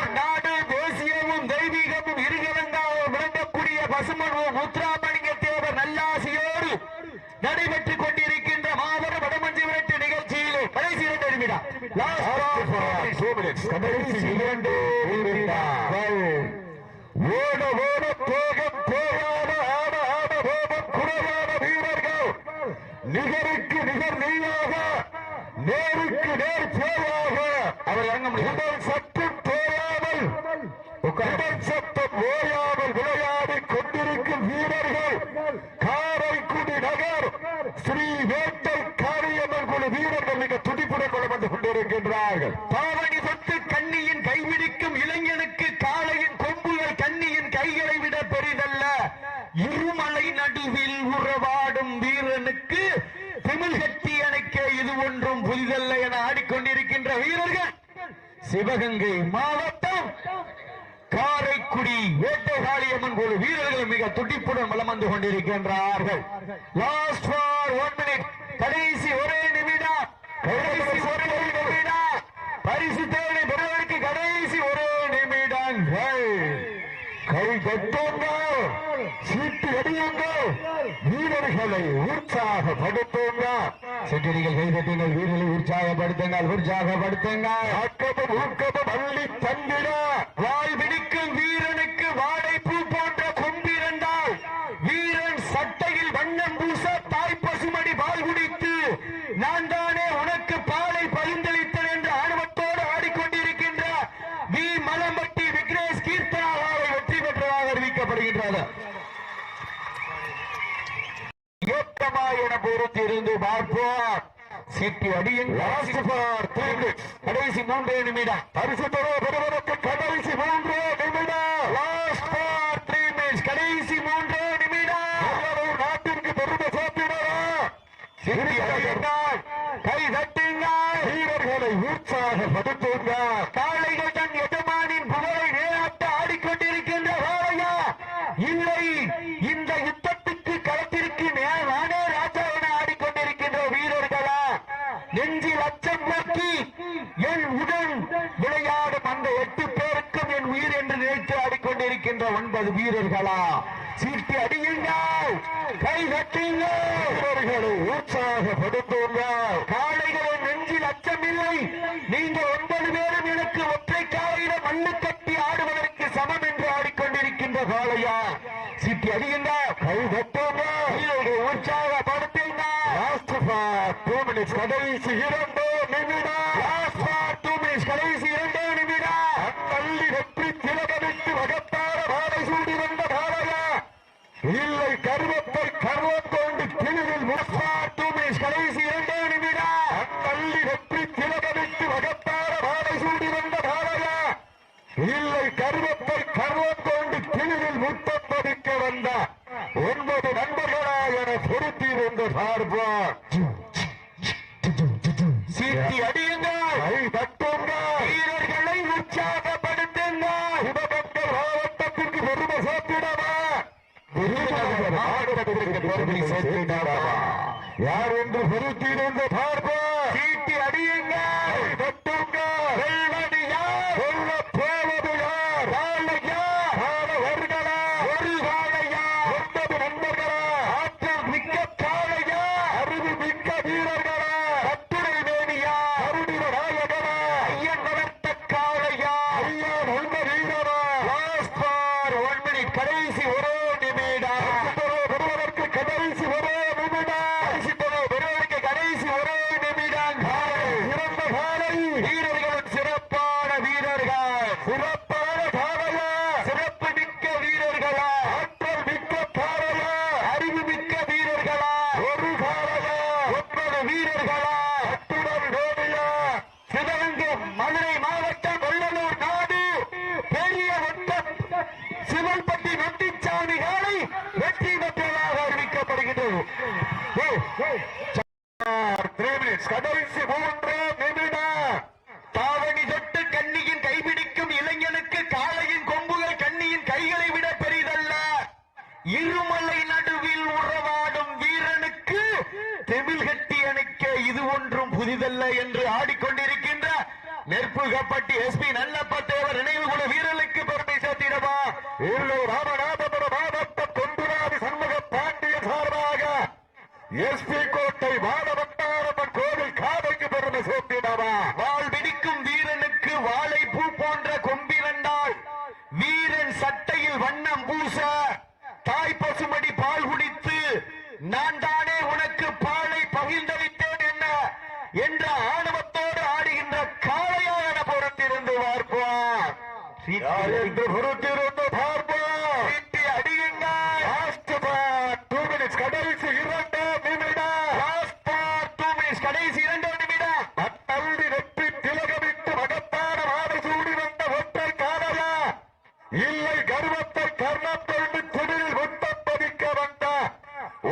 வடமல்லூர் நாடு தேசியமும் தெய்வீகமும் இருகலங்காக விளங்கக்கூடிய பசுமன் முத்துராமலிங்க தேவர் நல்லாசியோடு நடைபெற்றுக் கொண்டிருக்கின்ற மாபெரும் வடமஞ்சி விரட்டு நிகழ்ச்சியிலே கடைசி 2 நிமிடம் ஓட ஓட போகம் போயாத ஆட ஆட போகம் குறைவான வீரர்கள் நிகருக்கு நிகர் நீயாக நேருக்கு நேர் போயாக அவர் இறங்க முடியும் சற்றும் தோயாமல் உடல் சத்தம் ஓயாமல் விளையாடி கொண்டிருக்கும் வீரர்கள் காரைக்குடி நகர் ஸ்ரீ வேட்டை காரியம்மன் குழு வீரர்கள் மிக துடிப்புடன் கொண்டு வந்து கொண்டிருக்கின்றார்கள். பாவனி சொத்து கண்ணியின் கைவிடிக்கும் இளைஞனுக்கு காளையின் கொம்புகள் கண்ணியின் கைகளை விட பெரிதல்ல. இருமலை நடுவில் உறவாடும் வீரனுக்கு திமிழ் கட்டி அணைக்க இது ஒன்றும் புதிதல்ல என ஆடிக்கொண்டிருக்கின்ற வீரர்கள் சிவகங்கை மாவட்டம் காரைக்குடி வேட்டை காளியம்மன் குழு வீரர்கள் மிக துடிப்புடன் வலம் வந்து கொண்டிருக்கின்றார்கள். லாஸ்ட் ஃபார் 1 மினிட், கடைசி ஒரே நிமிடம், பரிசு தேவை பெறுவதற்கு கடைசி ஒரே நிமிடங்கள். கை கட்டுங்கள், சீட்டு அடியுங்கள், வீரர்களை உற்சாகப்படுத்துங்கள். செட்டிகள் கை கட்டுங்கள், வீரர்களை உற்சாகப்படுத்துங்கள். அக்கமும் ஊக்கமும் அள்ளி தந்திட வாய் பிடிக்கும் வீரனுக்கு வாடைப்பூ போன்ற கொம்பிருந்தால் வீரன் சட்டையில் வண்ணம் பூச தாய் பசுமடி பால் குடித்து நான் தானே உனக்கு பாலை பரிந்தளித்தேன் என்று ஆணவத்தோடு ஆடிக்கொண்டிருக்கின்ற வி மலம்பட்டி விக்னேஷ் கீர்த்தனாவை வெற்றி பெற்றதாக அறிவிக்கப்படுகின்றது. இயக்கமா என பொறுத்திருந்து பார்ப்போம். சீட்டி அடியின் கடைசி 3 நிமிடம், பரிசு பெறுவதற்கு கடைசி 3 நிமிடம். லாஸ்ட் ஃபார் 3 மினிட்ஸ், கடைசி 3 நிமிடம். நாட்டிற்கு பெருமை சேர்த்தினார். சீட்டி அடியுங்கள், கை தட்டுங்கள், வீரர்களை உற்சாகப்படுத்துங்கள். காளைகள் தன் எஜமானின் புகழை நேராட்ட ஆடிக்கொண்டிருக்கின்ற வேளையா இல்லை, இந்த யுத்தத்துக்கு களத்திற்கு நானே ராஜா என ஆடிக்கொண்டிருக்கின்ற வீரர்களா, நெஞ்சில் அச்சம் போக்கி என் உடன் விளையாடும் அந்த 8 பேருக்கும் என் உயிர் என்று நினைத்து ஆடிக்கொண்டிருக்கின்ற 9 வீரர்களா, சீட்டி அடியுங்கள், கை கட்டுங்கள், வீரர்களை உற்சாகப்படுத்துங்கள். காளைகளின் நெஞ்சில் அச்சமில்லை, நீங்கள் 9 பேரும் எனக்கு ஒற்றை காலையில மண்ணு கட்டி ஆடுவதற்கு சமம் என்று ஆடிக்கொண்டிருக்கின்ற காளையா, சீட்டி அடியுங்கள், கை கட்டுங்கள், வீரர்களை உற்சாகப்படுத்துங்கள். லாஸ்ட் ஃபார் 2 மினிட்ஸ், கடைசி 2 நிமிடம். லாஸ்ட் ஃபார் 2 மினிட்ஸ், கடைசி 2 நிமிடம். தள்ளி வெற்றி திலகமிட்டு வகத்தார வாழை சூடி வந்த பாலையா இல்லை, கருவத்தை கருவம் கொண்டு கிளியில் 2 மினிட்ஸ், கடைசி 2 நிமிடம். தள்ளி வெற்றி திலகமிட்டு வகத்தார வாழை சூடி வந்த பாலையா இல்லை, கருவத்தை கருவம் கொண்டு கிளியில் முத்தம் பதிக்க வந்த 9 நண்பர்களா என பொருத்தியிருந்த சார்பார். சீட்டி அடியுங்கள், கை தட்டுங்கள், வீரர்களை உற்சாகப்படுத்துங்கள். சிவகங்கை மாவட்டத்திற்கு பெருமை சேர்த்திடவா, விருதுநகர் மாவட்டத்திற்கு பெருமை சேர்த்திடவா, யார் என்று பொருத்தியிருந்த பார்ப்போம். சீட்டி அடியுங்கள், கை தட்டுங்கள். வெல்வது யார், வெல்ல போவது யார், காளையா காளவர்களா, ஒரு காளையா 9 நண்பர்களா, ஆற்றல் மிக்க காளையா, அறிவு மிக்க வீரர்களா, கட்டுரை வேணியா, கருடிர நாயகனா, ஐயன் வளர்த்த காளையா, ஐயா நல்ல வீரரா. லாஸ்ட் ஃபார் 1 மினிட், கடைசி 1 நிமிடம். பெறுவதற்கு கடைசி 1 நிமிடம், பரிசு பெறுவதற்கு கடைசி 1 நிமிடம். சிறந்த காலை, வீரர்களும் சிறப்பான வீரர்கள், சிறப்பான காளையா, சிறப்பு மிக்க வீரர்களா, ஆற்றல் மிக்க காளையா, அறிவு மிக்க வீரர்களா, ஒரு காளையா 9 வீரர்களா, அத்துடன் வேணியா. சிவகங்கை மதுரை மாவட்டம் வெள்ளலூர் நாடு பெரிய வட்டம் சிவல்பட்டி நொட்டிச்சாமி காலை வெற்றி பெற்றதாக அறிவிக்கப்படுகிறது. 3 மினிட்ஸ், கடைசி 3 நிமிடம். தாவணி தொட்டு கண்ணியின் கைபிடிக்கும் இளைஞனுக்கு காளையின் கொம்புகள் கண்ணியின் கைகளை விட பெரிதல்ல. இருமலை நடுவில் உறவாடும் வீரனுக்கு தெமிழ் கட்டி அணைக்க இது ஒன்றும் புதிதல்ல என்று ஆடிக்கொண்டிருக்கின்ற நெற்புகப்பட்டி SP நல்லப்ப தேவர் நினைவு வேலூர் ராமநாதபுரம் மாவட்டம் தொண்டுராதி சண்முக பாண்டிய சார்பாக எஸ்பி கோட்டை வாழவட்டாரம்மன் கோவில் காதைக்கு பெருமை சேர்த்திடவா. வாள் பிடிக்கும் வீரனுக்கு வாழை பூ போன்ற கொம்பிரண்டால் வீரன் சட்டையில் வண்ணம் பூச தாய் பசுமடி பால் குடித்து நான் தானே உனக்கு பாலை பகிர்ந்தளித்தேன் என்ன என்ற ஆணவத்தோடு ஆடுகின்ற காளையான பொறுத்திருந்து பார்ப்போம். பொறுத்திருந்து பார்ப்போம். சீட்டி அடியுங்கள். கடைசி 2 நிமிடம். கடைசி 2 நிமிடம். அத்தள்ளி வெற்றி திலகமிட்டு மகத்தான மாலை சூடி வந்த ஒற்றை காலையா இல்லை கர்வத்தை கர்ணம் கொண்டு குடில் முத்தம் பதிக்க வந்த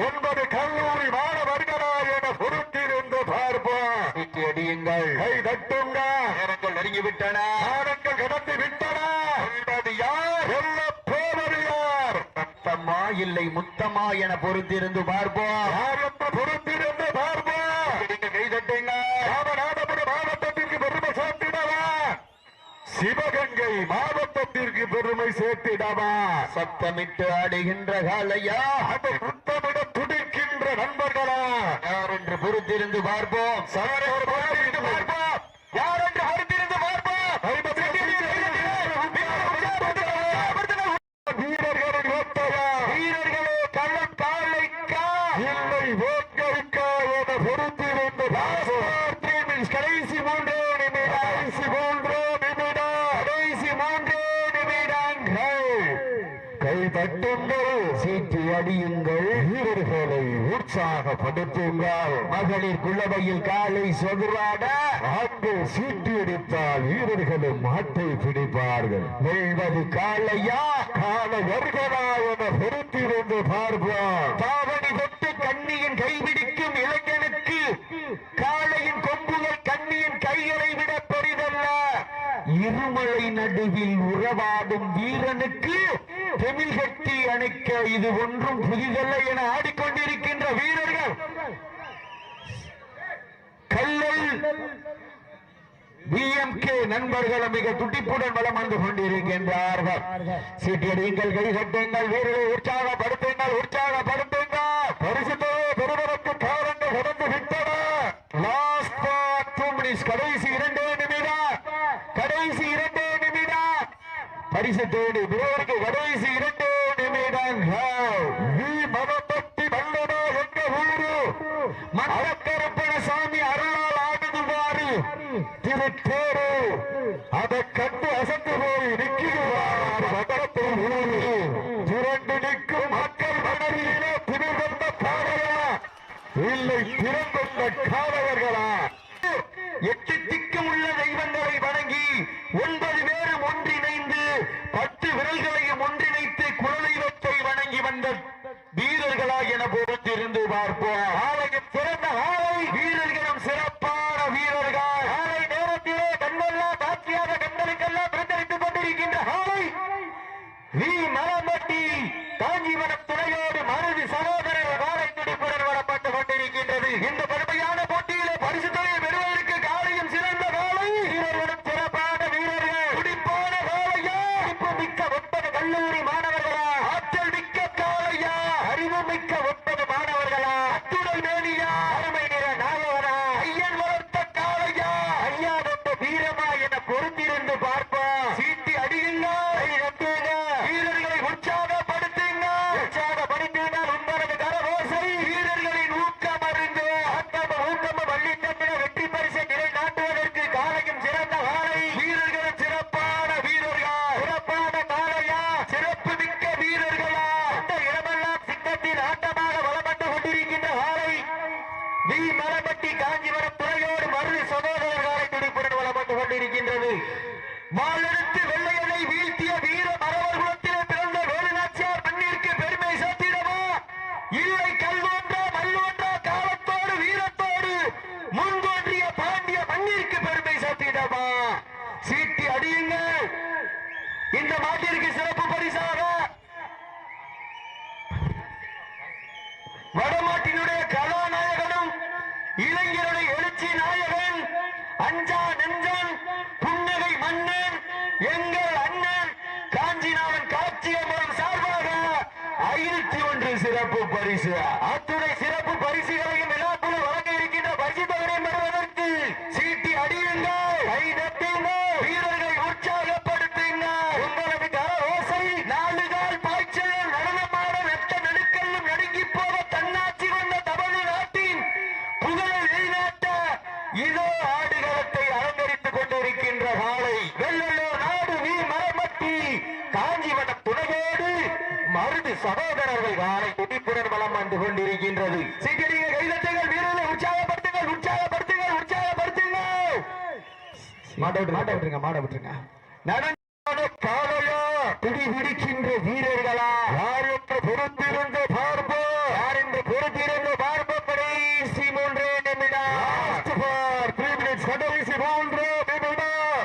9 கல்லூரி மாணவர்களா என பொறுத்திருந்து பார்ப்போம். சீட்டி அடியுங்கள். கை தட்டுங்க. நேரங்கள் நெருங்கிவிட்டன. காலங்கள் கடந்து விட்டன. என்பது யார்? சொல்ல போவது யார்? சத்தமா இல்லை முத்தமா என பொறுத்திருந்து பார்ப்போம். யார் என்று பொறுத்திருந்து பார்ப்போம். கை தட்டுங்க. ராமநாதபுரம் மாவட்டத்திற்கு பெருமை சேர்த்திடவா. சிவகங்கை மாவட்டத்திற்கு பெருமை சேர்த்திடவா. சத்தமிட்டு ஆடுகின்ற காளையா அதை முத்தமிட துடிக்கின்ற நண்பர்களா யார் என்று பொறுத்திருந்து பார்ப்போம். சமரர் பார்ப்போம். யார் என்று பொறுத்திருந்து பார்ப்போம். வீரர்களின் ஓட்டையா வீரர்களே களம் காளைக்கா இல்லை ஓட்டைக்கா என பொறுத்திருந்து கடைசி 3 நிமிடம். கடைசி 3 நிமிடம். கடைசி 3 நிமிடங்கள். கை தட்டுங்கள். சீட்டி அடியுங்கள். வீரர்களை உற்சாகப்படுத்துங்கள். மகளிர் குளவையில் காலை சொகுவாட அங்கு சீட்டி அடித்தால் வீரர்களும் மாட்டை பிடிப்பார்கள். வெல்வது காளையா காலவர்களா என பொறுத்திருந்து பார்ப்போம். தாவணி தொட்டு கண்ணியின் கைபிடிக்கும் இளைஞனுக்கு காளையின் கொம்புகள் கண்ணியின் கைகளை விட பெரிதல்ல. இருமலை நடுவில் உறவாடும் வீரனுக்கு தெமிழ் கட்டி அணைக்க இது ஒன்றும் புதிதல்ல என ஆடிக்கொண்டிருக்கின்ற வீரர்கள் கல்லல் பிஎம்கே நண்பர்கள் மிக துடிப்புடன் வலம் வந்து கொண்டிருக்கின்றார்கள். சீட்டியடியுங்கள். கை கட்டுங்கள். வீரர்களை உற்சாகப்படுத்துங்கள். உற்சாகப்படுத்துங்கள். பரிசுத்தே பெறுவதற்கு காலங்கள் கடந்து விட்டன. Last 2 minutes. கடைசி 2 நிமிடம். கடைசி 2 நிமிடம். பரிசு தேடி வீரருக்கு கடைசி 2 நிமிடங்கள். மனப்பட்டி மல்லடா எங்க ஊரு மணக்கருப்பணசாமி அருளால் ஆடுதுவாரு திருத்தேரு அதை கண்டு அசந்து போய் நிற்கிறார். நகரத்தில் ஊரு திரண்டு நிற்கும் மக்கள் மனதிலே திமிர்ந்த காளையா இல்லை திறந்துள்ள காளையர்களா? 8 திக்கும் உள்ள தெய்வங்களை வணங்கி 9 பேரும் ஒன்றிணைந்து 10 விரல்களையும் ஒன்றிணைத்து குலதெய்வத்தை வணங்கி வந்த வீரர்களா என பொறுத்திருந்து பார்ப்போம். ஆலயம் சிறந்த ஆலை வீரர்களும் சிறப்பான வீரர்கள். ஆலை நேரத்திலே கண்ணெல்லாம் காட்சியாக கண்களுக்கெல்லாம் பிறந்தளித்துக் கொண்டிருக்கின்ற ஆலை வி மலம்பட்டி காஞ்சிபுரம் துணையோடு மருது சகோதரர் வாழை துடிப்புடன் வரப்பட்டுக் கொண்டிருக்கின்றது. இந்த கடுமையான போட்டியிலே பரிசு தொகையை பெறுவதற்கு காலையும் சிறந்த காலை வீரர்களும் சிறப்பான வீரர்கள். துடிப்பான காலையா துடிப்பு மிக்க 9 கல்லூரி மாணவர்களா ஆற்றல் மிக்க காலையா அறிவு மிக்க 9 மாணவர்களா அத்துடை மேனியா அருமை நிற நாயகனா ஐயன் வளர்த்த காலையா ஐயா வந்த வீரமா என பொறுத்திருந்து பார்ப்போம். சீட்டி அடியுங்கள். வீரர்களை உற்சாகப்படுத்துங்க. உற்சாகப்படுத்தினால் உங்களது கரவோசை வீரர்களின் ஊக்கம் அறிந்து ஊக்கம் வள்ளித்தமிழ வெற்றி பரிசை நிலை நாட்டுவதற்கு காலையும் சிறந்த காலை வீரர்களும் சிறப்பான வீரர்கள். சிறப்பான காலையா சிறப்பு மிக்க வீரர்களா அந்த இடமெல்லாம் சிங்கத்தின் ஆட்டமாக வலம் வந்து கொண்டிருக்கின்ற காலை வி மலம்பட்டி காஞ்சிபுரம் துறையோடு மருது சகோதரர் காலை துடிப்புடன் வலம் வந்து கொண்டிருக்கின்றது. வாளெடுத்து வெள்ளையனை வீழ்த்திய வீர மரவர் குலத்திலே பிறந்த வேலுநாச்சியார் மண்ணிற்கு பெருமை சேர்த்திடவா இல்லை கல்வொன்றா மல்லொன்றா காலத்தோடு வீரத்தோடு முன்தோன்றிய பாண்டிய மண்ணிற்கு பெருமை சேர்த்திடவா. சீட்டி அடியுங்கள். இந்த மாட்டிற்கு சிறப்பு பரிசாக வடமாட்டினுடைய கதாநாயகனும் இளைஞருடைய எழுச்சி நாயகன் அஞ்சா நெஞ்சன் புன்னகை மன்னன் எங்கள் அண்ணன் காஞ்சிநாதன் காட்சியமரம் 501 சிறப்பு பரிசு. அத்துணை சிறப்பு பரிசுகளையும் விழாக்குழு வழங்க இருக்கின்ற பரிசு தொகையை பெறுவதற்கு சீட்டி அடியுங்கள், கை தட்டுங்கள், வீரர்களை உற்சாகப்படுத்துங்கள். உங்களது கர ஓசை நாளுகால் பாய்ச்சல் நடனமான ரத்த நடுக்கல்லும் நடுங்கி போக தன்னாட்சி கொண்ட தமிழ்நாட்டின் புகழை வெளிநாட்ட இதோ ஆடுகளத்தை அலங்கரித்துக் கொண்டிருக்கின்ற காலை வெள்ளலூர் நாடு வீ மரமட்டி காஞ்சிவனம் துணையோடு மருது சகோதரர்கள் காலை துடிப்புடன் வலம் வந்து கொண்டிருக்கின்றது. சீக்கிரம் கைதட்டுங்கள், வீரர்களை உற்சாகப்படுத்துங்கள், உற்சாகப்படுத்துங்கள், உற்சாகப்படுத்துங்கள். மாட்ட விட்டுருங்க. நடந்த காலையா பிடி பிடிக்கின்ற வீரர்களா யார் என்று பொறுத்திருந்து பார்ப்போம், யார் என்று பொறுத்திருந்து பார்ப்போம். கடைசி 3 நிமிடம், கடைசி 3 நிமிடம்.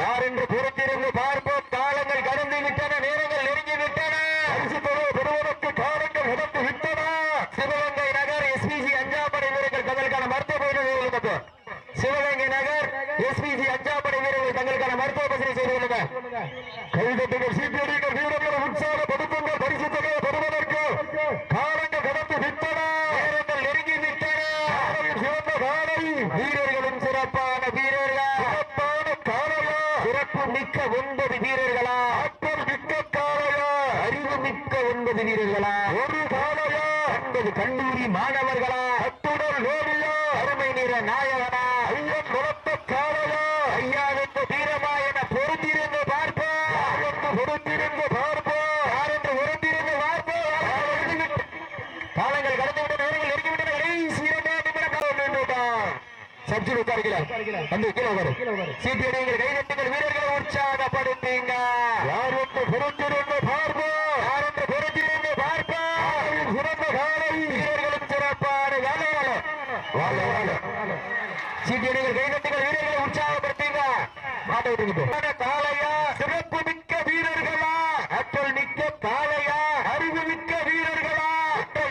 யார் என்று பொறுத்திருந்து பார்ப்போம். காலங்கள் கடந்து விட்டன, நேரங்கள் நெருங்கி விட்டன. பரிசு தொகை பெறுவதற்கு காலங்கள் கடந்து விட்டன. சிவகங்கை நகர் எஸ்பிசி அஞ்சாப்படை வீரர்கள் தங்களுக்கான மருத்துவ பயிற்சி. சிவகங்கை நகர் எஸ்பிசி அஞ்சாப்படை வீரர்கள் தங்களுக்கான மருத்துவ பரிசீலனை செய்து கொள்ளுங்கள். கைதட்டுங்கள், சீட்டியடிகள், வீரர்களை உற்சாகப்படுத்துங்கள். பரிசு தொகையை பெறுவதற்கு காலங்கள் கடந்து விட்டன, நேரங்கள் நெருங்கி விட்டன. சிறந்த காலை வீரர்களும் சிறப்பான வீரர்கள், சிறப்பான காலையா, சிறப்பு மிக்க 9 வீரர்களா, ஆற்றல் மிக்க காலையா, அறிவு மிக்க 9 வீரர்களா, ஒரு காலையா, 9 கல்லூரி மாணவர்களா, அத்துடன் லோடியா, அருமை நிற நாயகனா, ஐயன் குலத்த காலையா, ஐயாவுக்கு வீரமா என பொறுத்திருந்து பார்ப்போம், யாருக்கு பொறுத்திருந்து பார்ப்போம், யார் என்று பொறுத்திருந்து பார்ப்போம். காலங்கள் கடந்து விட்ட நேரங்கள் நெருங்கிவிட்டன. கடைசி 2 நிமிடம். சப்ஜி உட்காருகிறார், வந்து கீழே உட்காரு. சீட்டியடிகள், கைதட்டுங்கள், வீரர்களை உற்சாகப்படுத்துங்க. யார் என்று பொறுத்திருந்து பார்ப்போம், யார் என்று பொறுத்திருந்து பார்ப்போம். சிறந்த காலை வீரர்களும் சிறப்பான சீட்டியடிகள், கைதட்டுங்கள், வீரர்களை உற்சாகப்படுத்துங்க. மாட்ட விட்டுங்க. காலையா, சிறப்பு மிக்க வீரர்களா, ஆற்றல் மிக்க காலையா, அறிவு மிக்க வீரர்களா,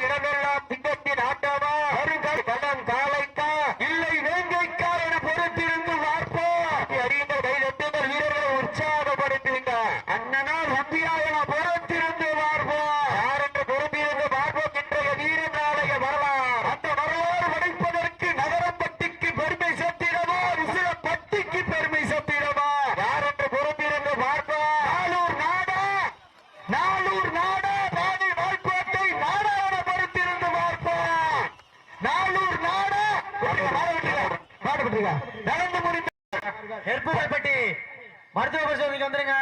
இடமெல்லாம் திங்கத்தின் ஆட்டமா, வருங்கள் கடன் காலைக்கா இல்லை வேங்கைக்கா என பொறுத்திருந்து பார்ப்போம். அறிந்த கைதட்டுங்கள், வீரர்களை உற்சாகப்படுத்துங்க. அண்ணனால் உத்தியா என பொறுத்திருந்து பார்ப்போம், யார் என்று பொறுத்திருந்து பார்ப்போம். இன்றைய வீர நாளைய வரலாறு, அந்த வரலாறு படைப்பதற்கு நகரப்பட்டிக்கு பெருமை சேர்த்திடவா, விசிலப்பட்டிக்கு பெருமை சேர்த்திடவா, யார் என்று பொறுத்திருந்து பார்ப்போம். நாளூர் நாடா பாதி வாய்ப்பாட்டை நாடா என பொறுத்திருந்து பார்ப்போம். நாளூர் நாடா நடந்து முடிந்த எற்புகழ்பட்டி மருத்துவ பரிசோதனைக்கு வந்துருங்க.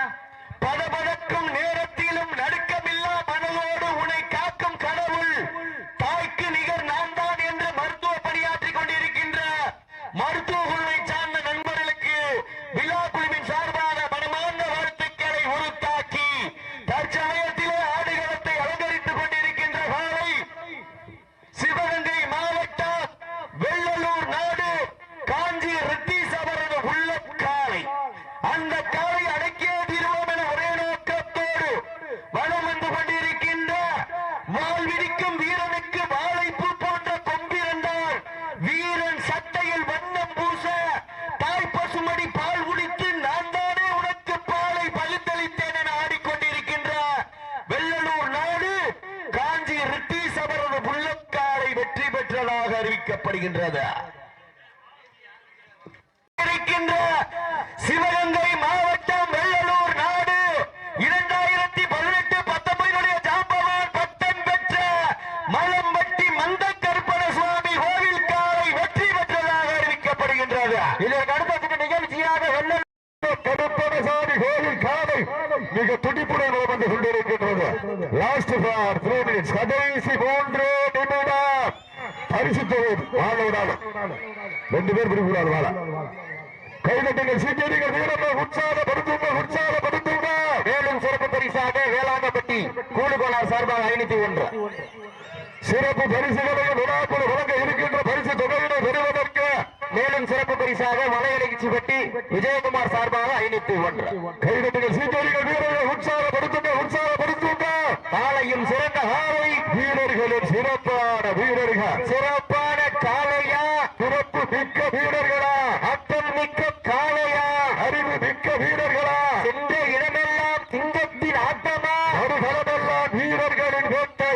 படபடக்கும் நேரத்திலும் நடுக்கமில்லா மனதோடு உன்னை காக்கும் கடவுள் தாய்க்கு நிகர் நான் தான் என்று மருத்துவ பணியாற்றிக் கொண்டிருக்கின்ற மருத்துவ குழுவை சார்ந்த நண்பர்களுக்கு விழா குழுவின் சார்பான மனமார்ந்த வாழ்த்துக்களை உருத்தாக்கி தற்சமயத்திலே ஆடுகளத்தை அலங்கரித்துக் கொண்டிருக்கின்ற காலை சிவகங்கை மாவட்டம் வெள்ளலூர் நாடு காஞ்சி ரித்தீஸ் அவரது உள்ள காலை. அந்த காலை அடக்கிய தீர்வோம் என ஒரே நோக்கத்தோடு வலம் வந்து கொண்டிருக்கின்ற வாள் விரிக்கும் வீரனுக்கு வாழைப்பூ போன்ற கொம்பிருந்தால் வீரன் சட்டையில் வண்ணம் பூச தாய் பசுமடி பால் குடித்து நான் தானே உனக்கு பாலை பழுத்தளித்தேன் என ஆடிக்கொண்டிருக்கின்ற வெள்ளலூர் நாடு காஞ்சி ரித்தீஸ் அவரது புள்ளக்காரை வெற்றி பெற்றதாக அறிவிக்கப்படுகின்றது. சிவகங்கை மாவட்டம் வெள்ளலூர் நாடு 2018-19 ஜாம்பவான் பட்டம் பெற்ற மலம்பட்டி மந்த கருப்பண சுவாமி கோவில் காலை வெற்றி பெற்றதாக அறிவிக்கப்படுகின்றது. இதற்கு அடுத்த நிகழ்ச்சியாக வெள்ளலூர் கருப்பணசாமி கோவில் காலை மிக துடிப்புடன் வந்து கொண்டிருக்கின்றது. லாஸ்ட் ஃபார் 3 மினிட்ஸ், கடைசி 3 நிமிடம். பரிசு தொகை வாழ 2 பேர் பிடிக்கூடாது. வாழ கைதட்டுங்கள், சீட்டியடிகள், வீரர்களை உற்சாகப்படுத்துங்க. மேலும் சிறப்பு பரிசாக வேளாங்கப்பட்டி கூடுகோளார் சார்பாக 501 சிறப்பு பரிசுகளையும் விழாக்குழு வழங்க இருக்கின்ற பரிசு தொகையினை பெறுவதற்கு மேலும் சிறப்பு பரிசாக வலையடிச்சிப்பட்டி விஜயகுமார் சார்பாக 501 கைதட்டுங்கள், சீட்டியடிகள், வீரர்களை உற்சாகப்படுத்துங்க. காலையும் சிறந்த காலை வீரர்களும் சிறப்பான வீரர்கள், சிறப்பான காலையா, சிறப்பு மிக்க வீரர்களா, ஆற்றல் மிக்க காலையா, அறிவு மிக்க வீரர்களா, சென்ற இடமெல்லாம் சிங்கத்தின் ஆட்டமா, ஒரு களமெல்லாம் வீரர்களின் வேட்டை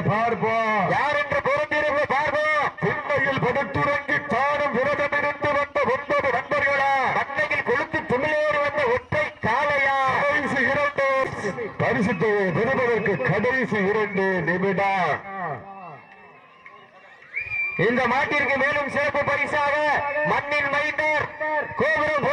பார்ப்போம். யார் என்று பொறுத்திருந்து பார்ப்போம். உண்மையில் படுத்துறங்கி தானும் விரதம் இருந்து வந்த 9 நண்பர்களா, மண்ணையில் கொளுத்து துமிழேறி வந்த ஒற்றை காளையா, கடைசி 2 பரிசு பெறுவதற்கு கடைசி 2 நிமிடம். இந்த மாட்டிற்கு மேலும் சிறப்பு பரிசாக மண்ணின் மைந்தர் கோபுரம்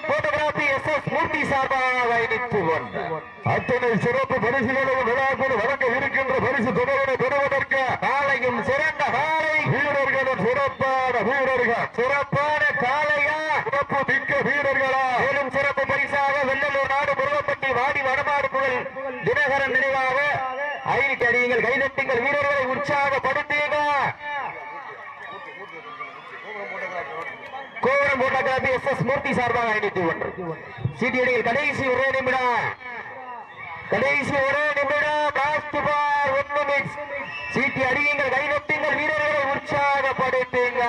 போட்டோகிராபி SS மூர்த்தி சார்பாக பயணித்து வந்தார். அத்தனை சிறப்பு பரிசுகளையும் விழாக்குள் வழங்க இருக்கின்ற பரிசு தொடர்பை பெறுவதற்கு காலையும் சிறந்த காலை, வீரர்களும் சிறப்பான வீரர்கள், சிறப்பான காளையா, சிறப்பு மிக்க வீரர்களா, மேலும் சிறப்பு பரிசாக வெள்ளலூர் நாடு முருகப்பட்டி வாடி வடமாடு புகழ் தினகரன் நினைவாக 5 அடியுங்கள், கைதட்டுங்கள், வீரர்களை உற்சாகப்படுத்தீங்க. கோபுரம் போட்டோகிராபி SS மூர்த்தி சார்பாக பயணித்து ஒன்று சீட்டியடிகள். கடைசி ஒரே நிமிடம், கடைசி ஒரே நிமிடம். லாஸ்ட் பார் 1 மினிட். சீட்டி அடியுங்கள், கைதட்டுங்கள், வீரர்களை உற்சாகப்படுத்துங்க.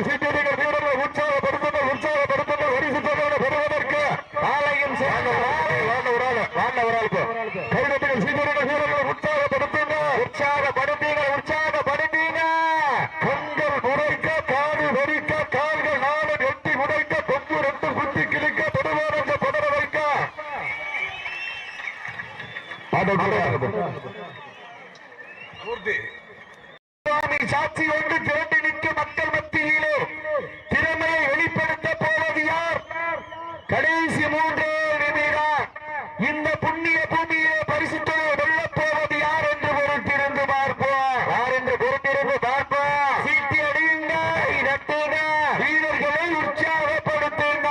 சீட்டியடிகள் வீரர்களை உற்சாகப்படுத்துங்கள், உற்சாகப்படுத்துங்கள். பரிசு தொகையை பெறுவதற்கு காலையும் சிறந்த கைதட்டுகள் சீட்டியடிகள் வீரர்களை உற்சாகப்படுத்துங்க, உற்சாகப்படுத்தீங்க, உற்சாகப்படுத்தீங்க. கண்கள் முறைக்க, காது வரிக்க, கால்கள் 4 எட்டி உடைக்க, கொம்பு 2 குத்தி கிழிக்க, தொடுவாரங்க தொடர வைக்க. சுவாமி சாட்சி ஒன்று திரண்டு நிற்கும் மக்கள் மத்தியிலே திறமையை வெளிப்படுத்த போவது யார்? கடைசி 3 நிமிடம். இந்த புண்ணிய பூமியிலே பரிசுத்தலை வெல்லப் போவது யார் என்று பொறுத்திருந்து பார்ப்போம். யார் என்று பொறுத்திருந்து பார்ப்போம். சீட்டி அடியுங்க, நட்டுங்க, வீரர்களை உற்சாகப்படுத்துங்க.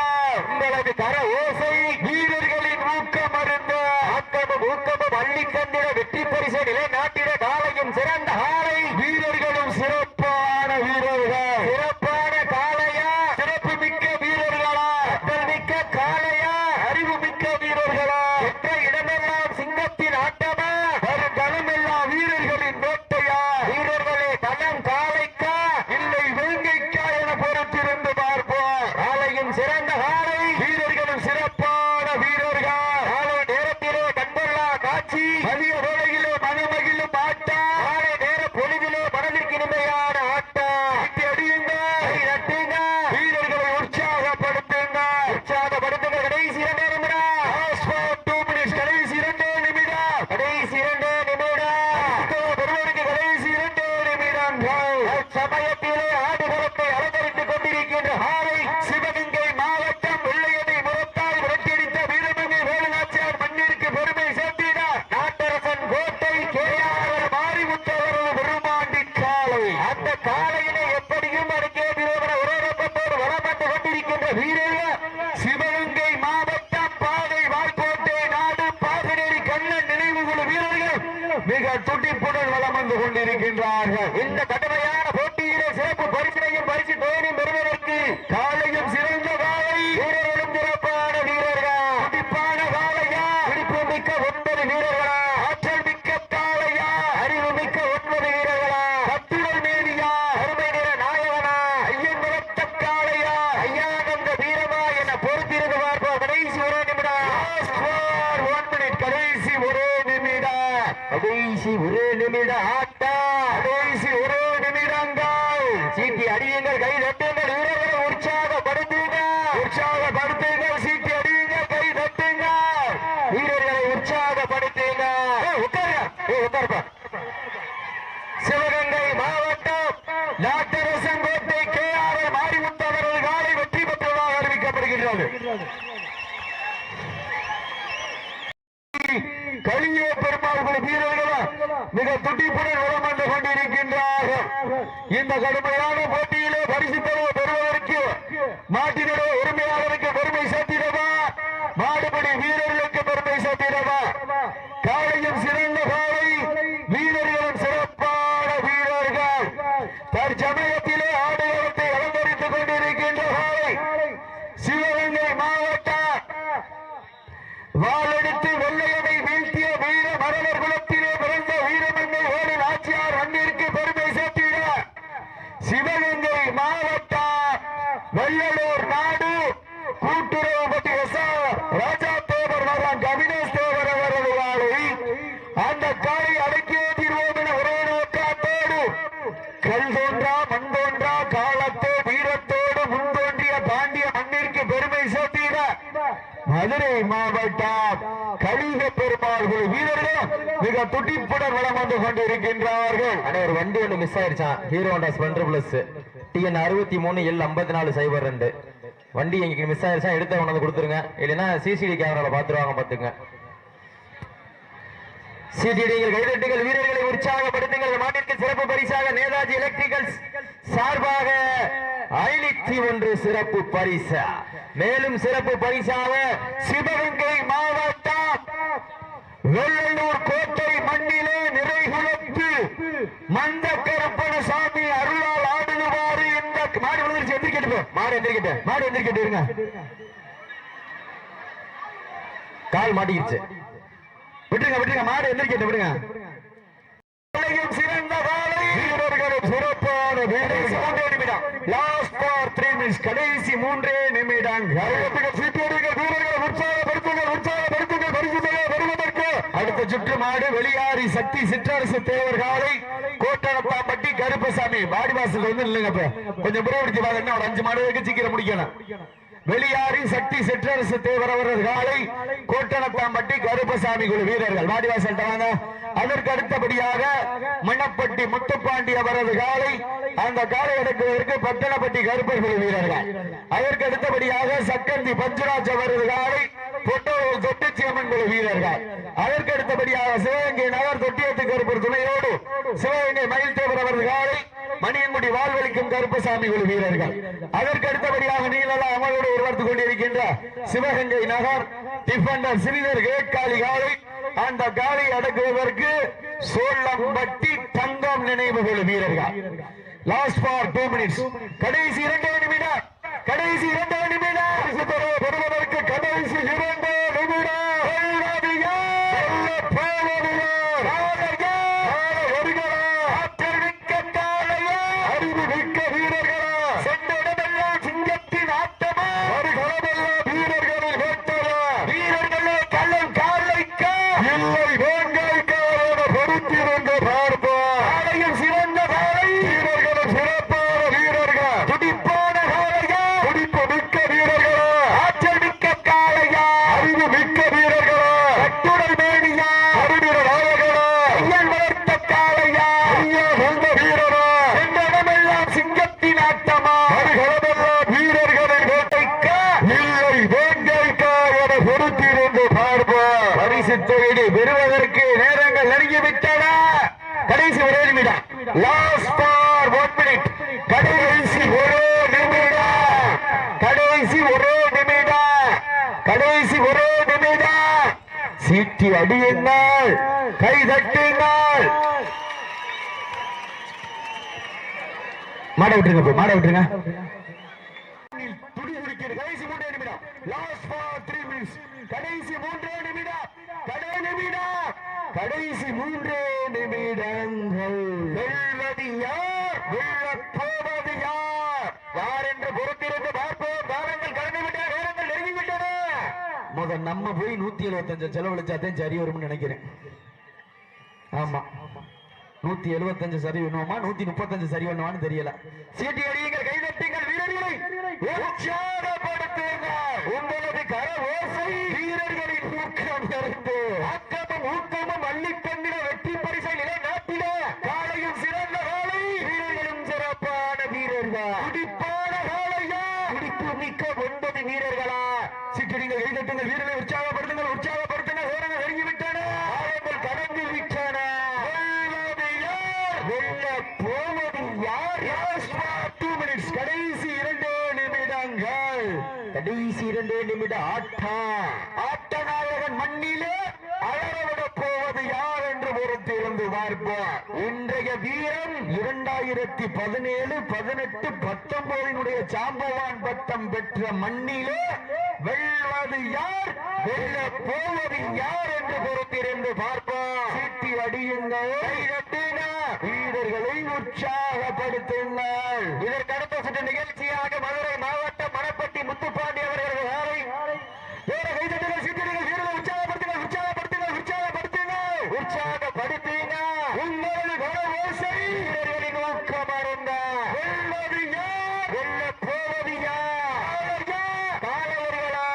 உங்களது கர ஓசை வீரர்களின் ஊக்கம் அருந்து ஆக்கமும் ஊக்கமும் அள்ளி தந்திட வெற்றி பரிசை நிலைநாட்டிட காலையும் சிறந்த காலை, வீரர்களும் சிறப்பான வீரர்கள், சிறப்பான காளையா, சிறப்பு மிக்க வீரர்களா, கற்றல் மிக்க காளையா, அறிவு மிக்க வீரர்களா, என்ற இடமெல்லாம் சிங்கத்தின் ஆட்டமா, வரும் களமெல்லாம் வீரர்களின் வேட்டையா, வீரர்களே களம் காளைக்கா இல்லை வேங்கைக்கா என பொறுத்திருந்து பார்ப்போம். காலையும் சிறந்த காலை, வீரர்களும் சிறப்பான வீரர்கள். காலை நேரத்திலே கண்கொள்ளா காட்சி, மதிய வேளையிலே மனமகிழும் ஆட்டம், காலை நேர பொழுதிலே மனதிற்கு இனிமையான ஆட்டம். சீட்டி அடியுங்க, கை தட்டுங்க, வீரர்களை உற்சாகப்படுத்துங்க, உற்சாகப்படுத்துங்க. கடைசி 2 நிமிடம். Last for 2 minutes. கடைசி 2 நிமிடம், கடைசி 2 நிமிடம். பெறுவதற்கு கடைசி 2 நிமிடங்கள். சமயத்திலே ஆடுகளத்தை அலங்கரித்துக் கொண்டிருக்கின்ற ஆலை சிவகங்கை மாவட்டம் வெள்ளையனை முரத்தால் விரட்டியடித்த வீரமங்கை வேலுநாச்சியார் மண்ணிற்கு பெருமை சேர்த்தினார். நாட்டரசன் கோட்டை கேஆர் மாரிமுத்தவரது பெருமாண்டி காளை. அந்த காளையினை எப்படியும் அடக்கிய விரோதன உரோரப்பட்டோடு வளம் வந்து கொண்டிருக்கின்ற வீரர்கள் சிவகங்கை மாவட்டம் பாதை வால்கோட்டை நாடு பாசனேரி கண்ணன் நினைவுகுழு வீரர்கள் மிக துடிப்புடன் வளம் வந்து கொண்டிருக்கின்றார்கள். இந்த கடுமையான போட்டியிலே சிறப்பு பரிசினையும் பரிசு தொகையும் பெறுவதற்கு காலையும் சிறந்த காலை, வீரர்களும் சிறப்பான வீரர்கள், துடிப்பான காளையா, துடிப்பு மிக்க 9 வீரர்களா, ஆற்றல் மிக்க காளையா, அறிவு மிக்க 9 வீரர்களா, கட்டுடல் மேலியா, அருமை நிற நாயகனா, ஐயன் வளர்த்த காளையா, ஐயானந்த வீரமா என பொறுத்திருந்து பார்ப்போம். கடைசி 1 நிமிடம். Last for 1 minute. கடைசி 1 நிமிடம், கடைசி 1 நிமிடம் ஆட்டம், கடைசி 1 நிமிடங்கள். சீட்டி அடியுங்கள், கை தட்டுங்கள், வீரர்களை உற்சாகப்படுத்துங்க, உற்சாகப்படுத்துங்க. சீட்டி அடியுங்க, கை தட்டுங்க, வீரர்களை உற்சாகப்படுத்துங்க. உட்காருப்பா. சிவகங்கை மாவட்டம் நாட்டரசன் கோட்டை கேஆர் மாரிமுத்தவரது காலை வெற்றி பெற்றதாக அறிவிக்கப்படுகின்றது. களியே பெருமாள் வீரர்களா மிக துடிப்புடன் வளம் வந்து கொண்டிருக்கின்றார்கள். இந்த கடுமையான போட்டியிலே பரிசு பெறுவதற்கு மாட்டினுடைய உரிமையாளருக்கு பெருமை சேர்த்திடவா, மாடுபடி வீரர்களுக்கு பெருமை சேர்த்திடவா. காலையும் சிறந்த காலை, வீரர்களும் சிறப்பான வீரர்கள். தற்சமயத்திலே ஆடுகளத்தை அலங்கரித்துக் கொண்டிருக்கின்ற காலை சிவகங்கை மாவட்டம் வாளெடுத்து வெள்ளையனை வீழ்த்திய வீர மரவர் குலத்திலே பிறந்த வீரமங்கை வேலு நாச்சியார் மண்ணிற்கு பெருமை சேர்த்திட சிவகங்கை மாவட்டம் வெள்ளலூர் நாடு கூட்டுறவுப்பட்டி ராஜா தேவர் மகன் கவினேஷ் தேவர் அவரது வாழை அந்த காலை அடக்கியே தீர்வோம் என ஒரே மதுரை மாவட்டம் கலிக பெருமாள் குழு வீரர்கள் மிக துடிப்புடன் வளம் வந்து கொண்டிருக்கின்றார்கள். ஒரு வண்டி ஒன்று மிஸ் ஆயிருச்சான். Hero Honda Splendor plus TN 63L54 வண்டி எங்களுக்கு மிஸ் ஆயிருச்சா, எடுத்த கொண்டு வந்து கொடுத்துருங்க. இல்லைன்னா சிசிடி கேமரால பாத்துருவாங்க, பாத்துங்க. சிடிடிகள் கைதட்டுங்கள், வீரர்களை உற்சாகப்படுத்துங்கள். மாட்டிற்கு சிறப்பு பரிசாக நேதாஜி எலக்ட்ரிகல்ஸ் சார்பாக 51 சிறப்பு பரிசு. மேலும் சிறப்பு பரிசாக சிவகங்கை மாவட்டம் வெள்ளலூர் கோட்டை மண்ணிலே நிறைகுலத்து மந்த கருப்பணசாமி அருளால் ஆடுவாரு. இந்த மாடு விழுந்துருச்சு, எந்திரிக்கட்டு, மாடு எந்திரிக்கட்டு இருங்க. கால் மாட்டிக்கிச்சு, விட்டுருங்க, மாடு எந்திரிக்கட்டு விடுங்க. சிறந்த காலை வீரர்களும் சிறப்பான வீரர்கள். லாஸ்ட் ஃபார் 3 மினிட்ஸ், கடைசி 3 நிமிடங்கள். வீரர்கள் உற்சாகப்படுத்துங்கள் வருவதற்கு. அடுத்த சுற்று மாடு வெளியாரி சக்தி சிற்றரசு தேவர் காலை கோட்டணத்தாம்பட்டி கருப்பசாமி. வாடிவாசல் வந்து இல்லைங்க, கொஞ்சம் புறப்படுத்தி வாங்க. ஒரு 5 மாடு வைக்க சீக்கிரம் முடிக்கணும். வெளியாரி சக்தி சிற்றரசு தேவர் அவரது காலை கோட்டணத்தாம்பட்டி கருப்பசாமி குழு வீரர்கள் வாடிவாசல் வாங்க. அதற்கு அடுத்தபடியாக மணப்பட்டி முத்துப்பாண்டி அவரது காலை, அந்த காலை அடக்குவதற்கு பட்டணப்பட்டி கருப்பர் குழு வீரர்கள். அதற்கு அடுத்தபடியாக சக்கந்தி பஞ்சராஜ் அவரது காலை பொட்டூர் தொட்டிச்சியம்மன் குழு வீரர்கள். அதற்கு அடுத்தபடியாக சிவகங்கை நகர் தொட்டியத்து கருப்பர் துணையோடு சிவகங்கை மயில் தேவர் அவரது காலை மணியன்முடி வாழ்வழிக்கும் கருப்பசாமி குழு வீரர்கள். அதற்கு அடுத்தபடியாக நீலலா அமலோடு உருவாக்கிக் கொண்டிருக்கின்ற சிவகங்கை நகர் டிஃபெண்டர் சிறிதர் கேட்காலி காலை, அந்த காலை அடக்குவதற்கு சோழம்பட்டி தங்கம் நினைவு குழு வீரர்கள். லாஸ்ட் ஃபார் 2 மினிட்ஸ், கடைசி 2 நிமிடம். கடைசி 2 நிமிடம் பெறுவதற்கு கடைசி 2 நிமிடம். பெறுவதற்கு நேரங்கள் நெருங்கிவிட்டன. கடைசி 1 நிமிடம். லாஸ்ட் ஃபார் 1 மினிட், கடைசி 1 நிமிடம். கடைசி 1 நிமிடம். கடைசி 1 நிமிடம். சீட்டி அடியுங்கள், கை தட்டுங்கள். மாட விட்டுருங்க, மாட விட்டுருங்க. கடைசி 3 நிமிடம். லாஸ்ட் ஃபார் 3 மினிட்ஸ், கடைசி 3 நிமிடம். கடைசி 3 நிமிடங்கள். வெல்வது யார், வெல்லப் போவது யார், யார் என்று பொறுத்திருந்து பார்ப்போம். காலங்கள் கடந்துவிட்டன, நேரங்கள் நெருங்கிவிட்டன. முதல் நம்ம போய் 175 செலவழிச்சாதான் சரி வரும்னு நினைக்கிறேன். ஆமா, 175 சரி வேணுமா, 135 சரி வேணுமான்னு தெரியல. சீட்டி அடியுங்கள், கைதட்டுங்கள், வீரர்களை உற்சாகப்படுத்துங்கள். உங்களது கர ஓசை வீரர்களின் ஊக்கம் இருந்து ஆக்கமும் ஊக்கமும் அள்ளித்தந்திர வெற்றி பரிசை நிலைநாட்டிட காலையும் சிறந்த காலை, வீரர்களும் சிறப்பான வீரர்கள். துடிப்பான காலையா, துடிப்பு மிக்க 9 வீரர்களா. சீட்டடிங்கள், கைதட்டுங்கள், வீரர்களை உற்சாகப்படுத்துங்கள், உற்சாகப்படுத்துங்கள். நேரங்கள் நெருங்கிவிட்டன, காலங்கள் கடந்து விட்டன. வெல்வது யார், வெல்ல போவது யார். 2 மினிட்ஸ், கடைசி 2 நிமிடங்கள். கடைசி 2 நிமிட ஆட்டம். ஆட்ட நாயகன் மண்ணிலே அலறவிட போவது யார் என்று பொறுத்திருந்து பார்ப்போம். இன்றைய வீரம் 2017, 18, 19 சாம்பவான் பட்டம் பெற்ற மண்ணிலே வெல்வது யார், வெல்ல போவது யார் என்று பொறுத்திருந்து பார்ப்போம். சீட்டி அடியுங்கள், வீரர்களை உற்சாகப்படுத்துங்கள். இதற்கடுத்த சுற்று நிகழ்ச்சியாக மதுரை மாவட்டம் மணப்பட்டி முத்துப்பாண்டி அவர்களது வேலை உற்சாகப்படுத்தின. உங்களது கர ஓசை வீரர்களின் ஊக்கம் அருந்த. வெல்வது யார், வெல்ல போவது யார், காலவர்களா,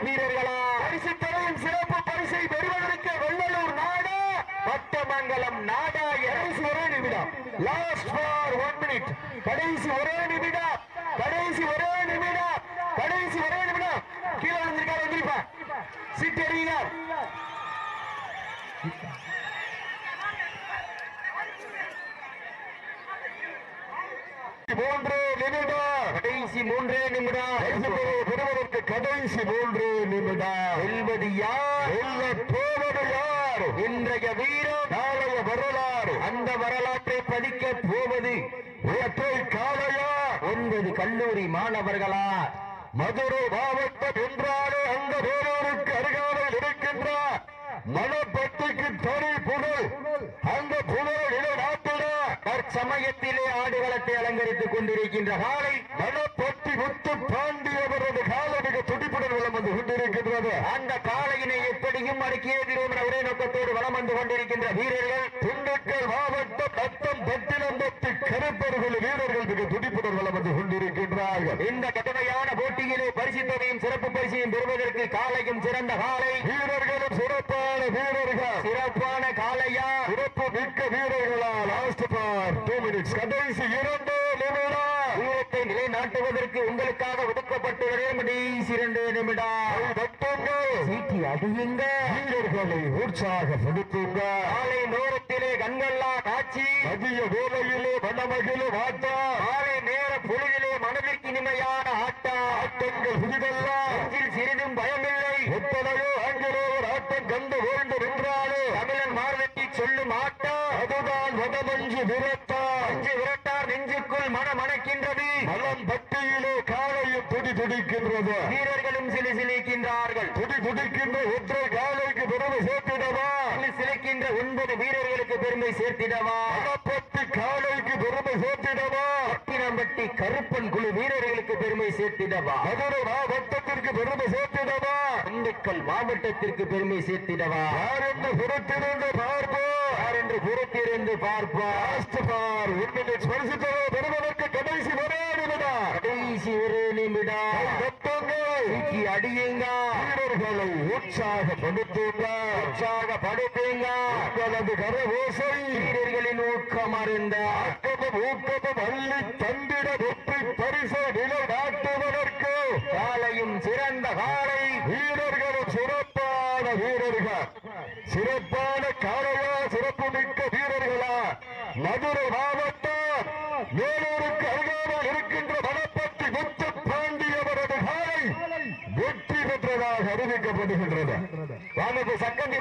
வீரர்களா? பரிசு தொகையின் சிறப்பு பரிசை பெறுவதற்கு வெள்ளலூர் நாடா பட்டமங்கலம் நாடா? கடைசி ஒரே நிமிடம். Last for 1 minute. கடைசி ஒரே நிமிடம். கடைசி ஒரே நிமிடம். கடைசி ஒரே நிமிடம். கீழே விழுந்திருக்காரு, எந்திரிப்பா. சீட்டு எறியுங்க. மூன்று நிமிடம். கடைசி 3 நிமிடம். பெறுவதற்கு கடைசி 3 நிமிடம். வெல்வது யார்? வெல்ல போவது யார்? இன்றைய வீரம், நாளைய வரலாறு. அந்த வரலாற்றை பதிக்க போவது ஒற்றை காளையா 9 கல்லூரி மாணவர்களா? மதுரை மாவட்டம் என்றாலே அந்த வேலூருக்கு அருகாமையில் இருக்கின்ற மணப்பட்டிக்கு தனி புகழ். அந்த புகழை நிலைநாட்டிட தற்சமயத்திலே ஆடுகளத்தை அலங்கரித்துக் கொண்டிருக்கின்ற காலை மணப்பட்டி முத்து பாண்டியவரது காலை மிக துடிப்புடன் வளம் வந்து கொண்டிருக்கின்றது. அந்த காளையினை எப்படியும் அடக்கியே தீர்வோம் என ஒரே நோக்கத்தோடு வலம் வந்து கொண்டிருக்கின்ற வீரர்கள் திண்டுக்கல் மாவட்டம் நத்தம் பட்டினம்பட்டி கருப்பர்கள் வீரர்கள் மிக துடிப்புடன் வளம் வந்து கொண்டிருக்கின்றார்கள். இந்த கடுமையான போட்டியிலே பரிசு தொகையும் சிறப்பு பரிசையும் பெறுவதற்கு காளையும் சிறந்த காளை, வீரர்களும் சிறப்பான வீரர்கள், சிறப்பான காளையா, சிறப்பு மிக்க வீரர்களா? Last for 2 minutes. கடைசி 2 நிமிடம். வீரத்தை நிலைநாட்டுவதற்கு உங்களுக்காக ஒதுக்கப்பட்டுள்ளதே கடைசி 2 நிமிடம். சீட்டி அடியுங்க, வீரர்களை உற்சாகப்படுத்துங்க. காலை நேரத்திலே கண்கொள்ளா காட்சி, மதிய வேளையிலே மனமகிழும் ஆட்டம், காலை நேர பொழுதிலே மனதிற்கு இனிமையான ஆட்டம். ஆட்டங்கள் புதிதல்ல, நெஞ்சில் சிறிதும் பயமில்லை. எத்தனையோ ஆங்கிலேயர் ஆட்டம் கண்டு வேண்டும் என்றாலே தமிழன் மார்வெட்டி சொல்லும் ஆட்டம் அதுதான் வடமஞ்சு விரட்டார். அஞ்சு விரட்டார் நெஞ்சுக்குள் மனமணக்கின்றது. மலம் பட்டியிலே காலையும் துடி துடிக்கின்றது. வீரர்களும் சிலிசிலிக்கின்றார்கள். துடி துடிக்கின்ற ஒற்றை காலைக்கு பெருமை சேர்த்திடவா? சிலிக்கின்ற 9 வீரர்களுக்கு பெருமை சேர்த்திடவா? மணப்பட்டி காலைக்கு பெருமை சேர்த்திடவா? பட்டினம்பட்டி கருப்பன் குழு வீரர்களுக்கு பெருமை சேர்த்திடவா? மதுரை மாவட்டத்திற்கு பெருமை சேர்த்திடவா? திண்டுக்கல் மாவட்டத்திற்கு பெருமை சேர்த்திடவா? யார் என்று பொறுத்திருந்து பார்ப்போம். யார் என்று பொறுத்திருந்து பார்ப்போம். Last for 1 minutes. பரிசு தொகை பெறுவதற்கு கடைசி ஒரே நிமிடம். கடைசி 1 நிமிடம். சீட்டி அடியுங்க, வீரர்களை உற்சாகப்படுத்துங்க. உற்சாகப்படுத்துங்க. உங்களது கர ஓசை வீரர்களின் ஊக்கம் அறிந்த ஆக்கமும் ஊக்கமும் அள்ளி தந்திட வெற்றி பரிசை நிலைநாட்டுவதற்கு காலையும் சிறந்த காலை, வீரர்களும் சிறப்பான வீரர்கள். சிறப்பான காலையா, சிறப்பு மிக்க வீரர்களா? மதுரை மாவட்டம் வேலூருக்கு அருகாமல் இருக்கின்ற மணப்பட்டி முத்து பாண்டியவரது காலை வெற்றி பெற்றதாக அறிவிக்கப்படுகின்றது. சக்கந்தி